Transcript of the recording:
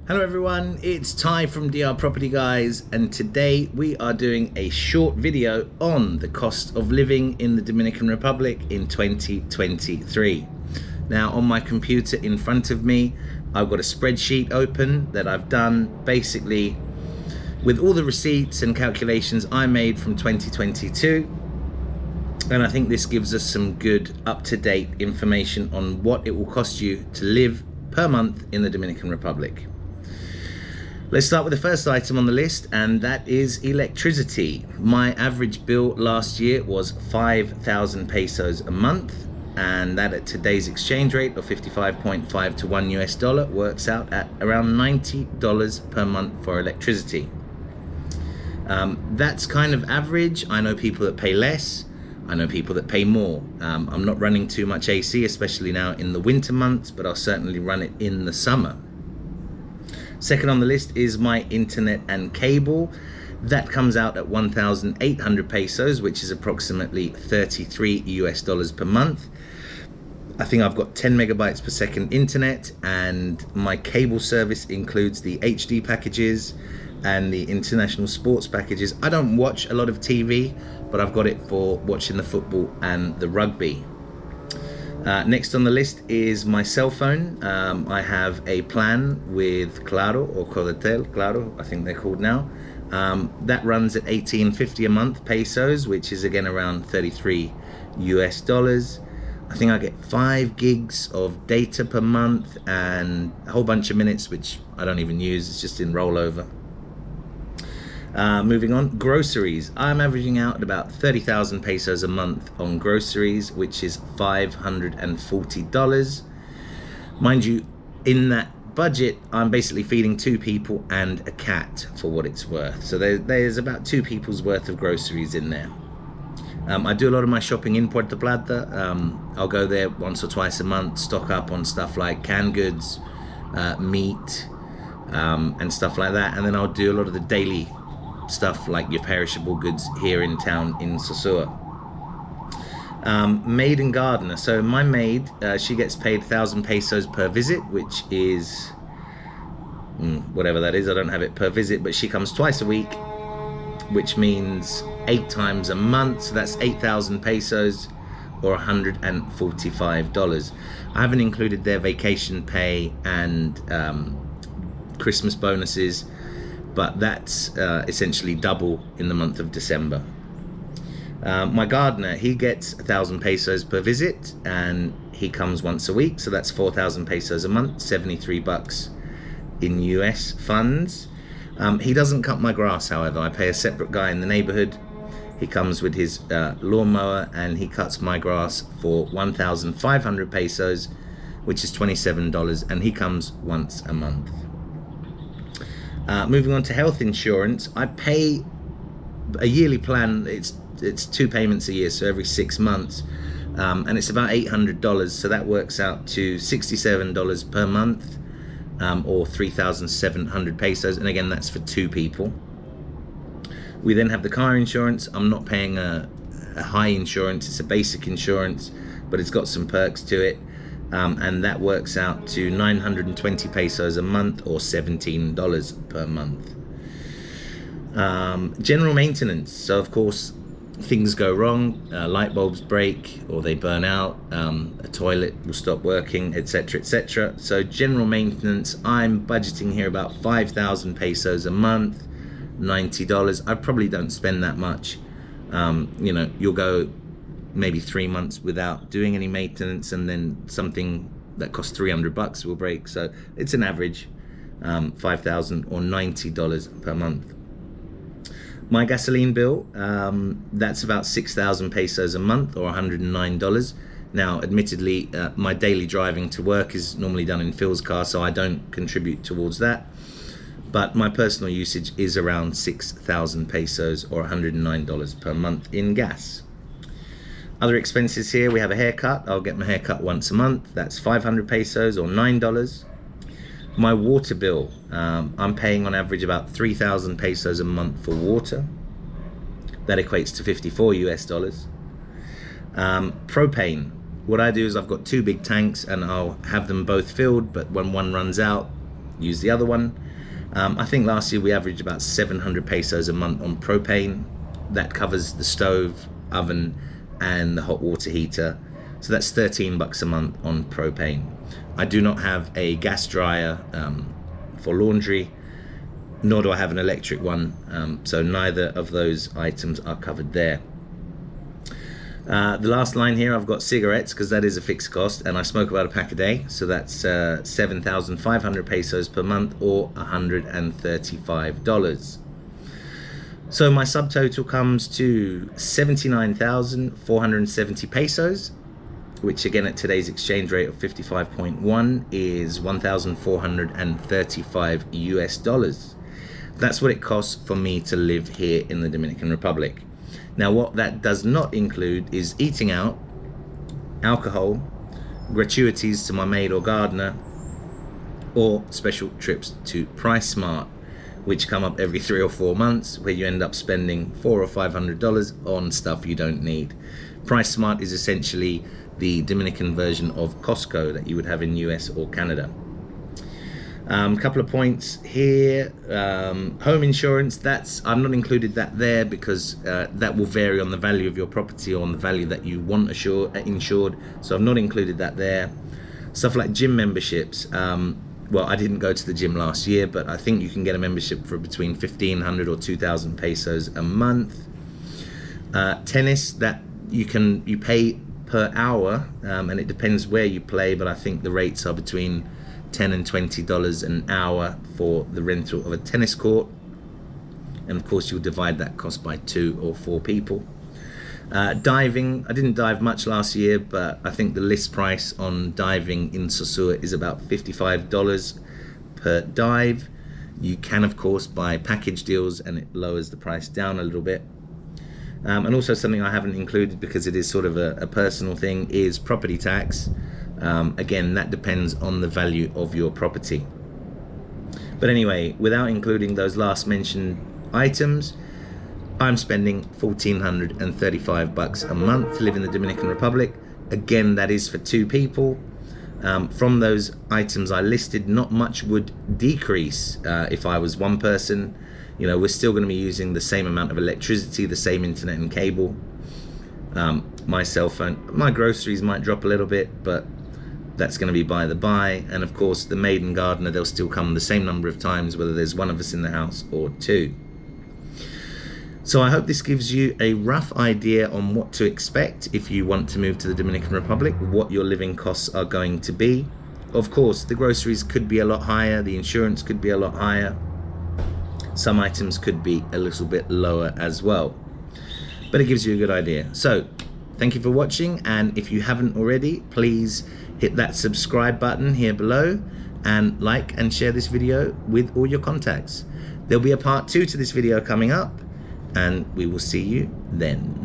Hello everyone, it's Ty from DR Property Guys, and today we are doing a short video on the cost of living in the Dominican Republic in 2023. Now on my computer in front of me, I've got a spreadsheet open that I've done basically with all the receipts and calculations I made from 2022. And I think this gives us some good up-to-date information on what it will cost you to live per month in the Dominican Republic. Let's start with the first item on the list, and that is electricity. My average bill last year was 5,000 pesos a month, and that at today's exchange rate of 55.5 to $1 works out at around $90 per month for electricity. That's kind of average. I know people that pay less. I know people that pay more. I'm not running too much AC, especially now in the winter months, but I'll certainly run it in the summer. Second on the list is my internet and cable. That comes out at 1,800 pesos, which is approximately $33 per month. I think I've got 10 megabytes per second internet, and my cable service includes the HD packages and the international sports packages. I don't watch a lot of TV, but I've got it for watching the football and the rugby. Next on the list is my cell phone. I have a plan with Claro, or Codetel, Claro, I think they're called now. That runs at 1850 a month pesos, which is again around $33. I think I get 5 gigs of data per month and a whole bunch of minutes, which I don't even use, it's just in rollover. Moving on, groceries. I'm averaging out at about 30,000 pesos a month on groceries, which is $540. Mind you, in that budget, I'm basically feeding 2 people and a cat for what it's worth. So there's about 2 people's worth of groceries in there. I do a lot of my shopping in Puerto Plata. I'll go there once or twice a month, stock up on stuff like canned goods, meat, and stuff like that. And then I'll do a lot of the daily stuff like your perishable goods here in town in Sosua. Maid and gardener. So my maid, she gets paid 1,000 pesos per visit, which is whatever that is. I don't have it per visit, but she comes twice a week, which means 8 times a month. So that's 8,000 pesos or $145. I haven't included their vacation pay and Christmas bonuses, but that's essentially double in the month of December. My gardener, he gets 1,000 pesos per visit, and he comes once a week, so that's 4,000 pesos a month, 73 bucks in US funds. He doesn't cut my grass, however. I pay a separate guy in the neighborhood. He comes with his lawnmower, and he cuts my grass for 1,500 pesos, which is $27, and he comes once a month. Moving on to health insurance, I pay a yearly plan. It's 2 payments a year, so every 6 months, and it's about $800. So that works out to $67 per month, or 3,700 pesos. And again, that's for 2 people. We then have the car insurance. I'm not paying a high insurance. It's a basic insurance, but it's got some perks to it. And that works out to 920 pesos a month or $17 per month. General maintenance. So of course, things go wrong, light bulbs break or they burn out, a toilet will stop working, etc, etc. So general maintenance, I'm budgeting here about 5,000 pesos a month, $90. I probably don't spend that much. You know, you'll go maybe 3 months without doing any maintenance, and then something that costs 300 bucks will break. So it's an average 5,000 or $90 per month. My gasoline bill, that's about 6,000 pesos a month or $109. Now admittedly, my daily driving to work is normally done in Phil's car, so I don't contribute towards that, but my personal usage is around 6,000 pesos or $109 per month in gas. Other expenses here, we have a haircut. I'll get my haircut once a month. That's 500 pesos or $9. My water bill, I'm paying on average about 3,000 pesos a month for water. That equates to $54. Propane. What I do is I've got 2 big tanks, and I'll have them both filled, but when one runs out, use the other one. I think last year we averaged about 700 pesos a month on propane. That covers the stove, oven, and the hot water heater. So that's 13 bucks a month on propane. I do not have a gas dryer for laundry, nor do I have an electric one. So neither of those items are covered there. The last line here, I've got cigarettes, because that is a fixed cost, and I smoke about a pack a day, so that's 7,500 pesos per month, or $135. So my subtotal comes to 79,470 pesos, which again at today's exchange rate of 55.1 is 1,435 US dollars. That's what it costs for me to live here in the Dominican Republic. Now, what that does not include is eating out, alcohol, gratuities to my maid or gardener, or special trips to PriceSmart, which come up every 3 or 4 months, where you end up spending $400 or $500 on stuff you don't need. PriceSmart is essentially the Dominican version of Costco that you would have in US or Canada. A couple of points here. Home insurance, I've not included that there because that will vary on the value of your property or on the value that you want insured, so I've not included that there. Stuff like gym memberships, well, I didn't go to the gym last year, but I think you can get a membership for between 1,500 or 2,000 pesos a month. Tennis, that you pay per hour, and it depends where you play, but I think the rates are between $10 and $20 an hour for the rental of a tennis court, and of course you'll divide that cost by 2 or 4 people. Diving, I didn't dive much last year, but I think the list price on diving in Sosua is about $55 per dive. You can of course buy package deals and it lowers the price down a little bit. And also something I haven't included because it is sort of a personal thing is property tax. Again, that depends on the value of your property. But anyway, without including those last mentioned items, I'm spending 1,435 bucks a month to live in the Dominican Republic. Again, that is for 2 people. From those items I listed, not much would decrease if I was 1 person. You know, we're still going to be using the same amount of electricity, the same internet and cable. My cell phone, my groceries might drop a little bit, but that's going to be by the by. And of course the maid and gardener, they'll still come the same number of times whether there's 1 of us in the house or 2. So I hope this gives you a rough idea on what to expect if you want to move to the Dominican Republic, what your living costs are going to be. Of course the groceries could be a lot higher, the insurance could be a lot higher, some items could be a little bit lower as well, but it gives you a good idea. So thank you for watching, and if you haven't already, please hit that subscribe button here below and like and share this video with all your contacts. There'll be a part 2 to this video coming up, and we will see you then.